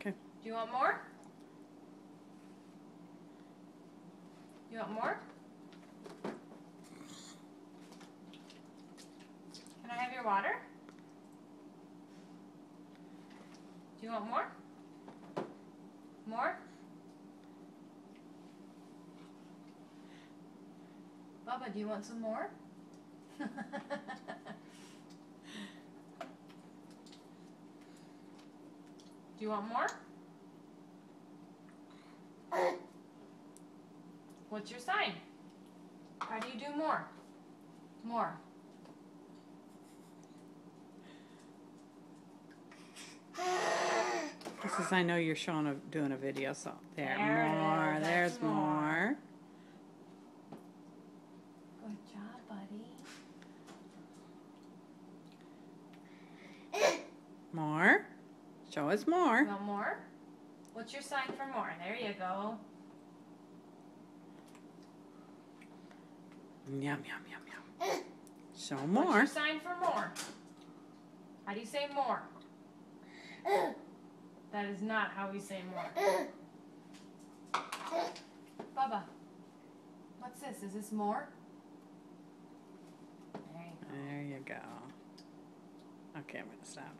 Okay. Do you want more? You want more? Can I have your water? Do you want more? More? Bubba, do you want some more? Do you want more? What's your sign? How do you do more? More. This is, I know you're doing a video, so there, There more, it is. there's That's more. more. Good job, buddy. More. Show us more. You want more? What's your sign for more? There you go. Yum, yum, yum, yum. Show What's more. your sign for more? How do you say more? That is not how we say more. Bubba, what's this? Is this more? There you go. There you go. Okay, I'm going to stop.